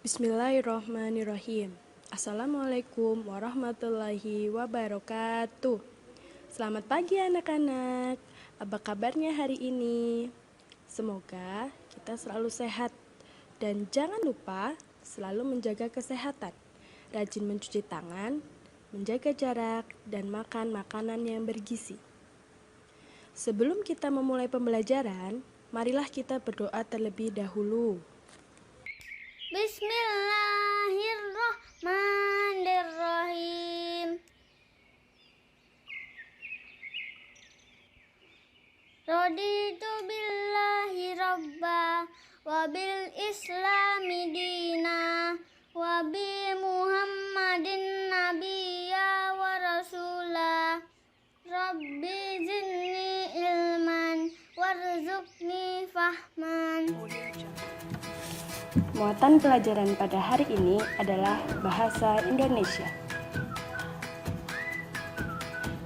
Bismillahirrahmanirrahim. Assalamualaikum warahmatullahi wabarakatuh. Selamat pagi anak-anak. Apa kabarnya hari ini? Semoga kita selalu sehat. Dan jangan lupa selalu menjaga kesehatan. Rajin mencuci tangan, menjaga jarak, dan makan makanan yang bergizi. Sebelum kita memulai pembelajaran, marilah kita berdoa terlebih dahulu. Bismillahirrahmanirrahim. Raditu billahi rabba wa bil islami dina wa bi muhammadin nabiyya wa rasula. Rabbi zidni ilman warzuqni fahman. Muatan pelajaran pada hari ini adalah bahasa Indonesia.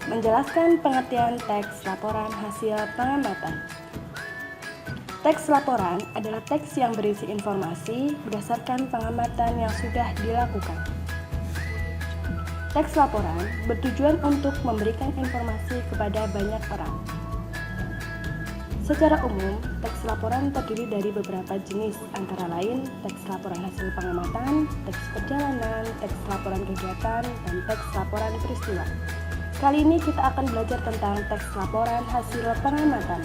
Menjelaskan pengertian teks laporan hasil pengamatan. Teks laporan adalah teks yang berisi informasi berdasarkan pengamatan yang sudah dilakukan. Teks laporan bertujuan untuk memberikan informasi kepada banyak orang. Secara umum, teks laporan terdiri dari beberapa jenis, antara lain teks laporan hasil pengamatan, teks perjalanan, teks laporan kegiatan, dan teks laporan peristiwa. Kali ini kita akan belajar tentang teks laporan hasil pengamatan.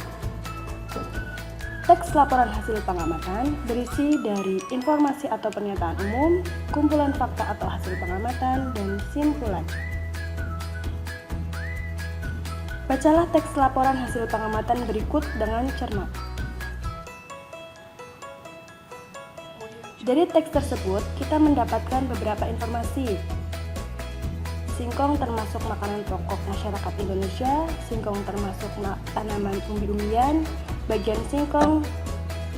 Teks laporan hasil pengamatan berisi dari informasi atau pernyataan umum, kumpulan fakta atau hasil pengamatan, dan simpulan. Bacalah teks laporan hasil pengamatan berikut dengan cermat. Dari teks tersebut, kita mendapatkan beberapa informasi. Singkong termasuk makanan pokok masyarakat Indonesia, singkong termasuk tanaman umbi-umbian, bagian singkong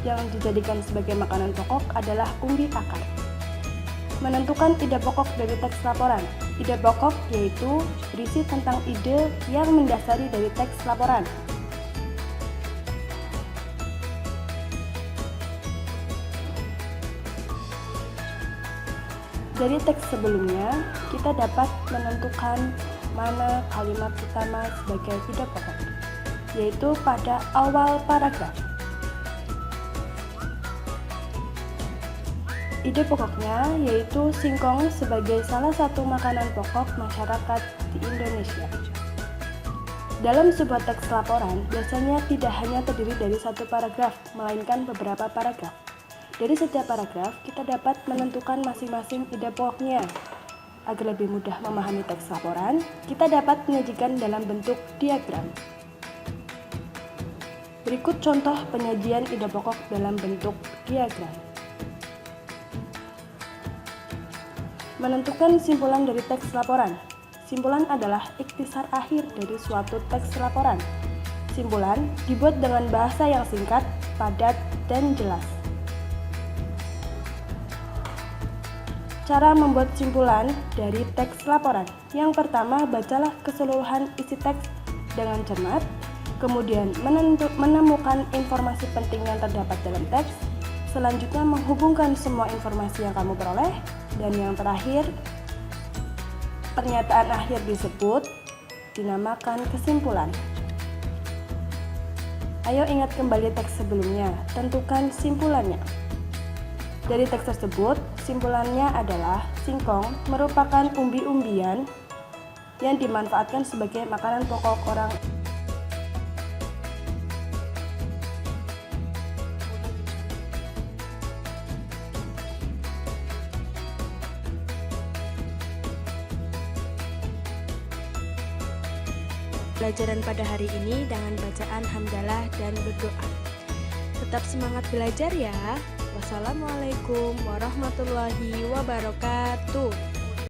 yang dijadikan sebagai makanan pokok adalah umbi akar. Menentukan ide pokok dari teks laporan. Ide pokok yaitu berisi tentang ide yang mendasari dari teks laporan. Dari teks sebelumnya, kita dapat menentukan mana kalimat utama sebagai ide pokok, yaitu pada awal paragraf. Ide pokoknya yaitu singkong sebagai salah satu makanan pokok masyarakat di Indonesia. Dalam sebuah teks laporan, biasanya tidak hanya terdiri dari satu paragraf, melainkan beberapa paragraf. Dari setiap paragraf, kita dapat menentukan masing-masing ide pokoknya. Agar lebih mudah memahami teks laporan, kita dapat menyajikan dalam bentuk diagram. Berikut contoh penyajian ide pokok dalam bentuk diagram. Menentukan simpulan dari teks laporan. Simpulan adalah ikhtisar akhir dari suatu teks laporan. Simpulan dibuat dengan bahasa yang singkat, padat, dan jelas. Cara membuat simpulan dari teks laporan. Yang pertama, bacalah keseluruhan isi teks dengan cermat, kemudian menemukan informasi penting yang terdapat dalam teks, selanjutnya menghubungkan semua informasi yang kamu peroleh, dan yang terakhir, pernyataan akhir disebut dinamakan kesimpulan. Ayo ingat kembali teks sebelumnya, tentukan simpulannya. Dari teks tersebut, simpulannya adalah singkong merupakan umbi-umbian yang dimanfaatkan sebagai makanan pokok orang. Pelajaran pada hari ini dengan bacaan hamdalah dan berdoa. Tetap semangat belajar ya. Wassalamualaikum warahmatullahi wabarakatuh.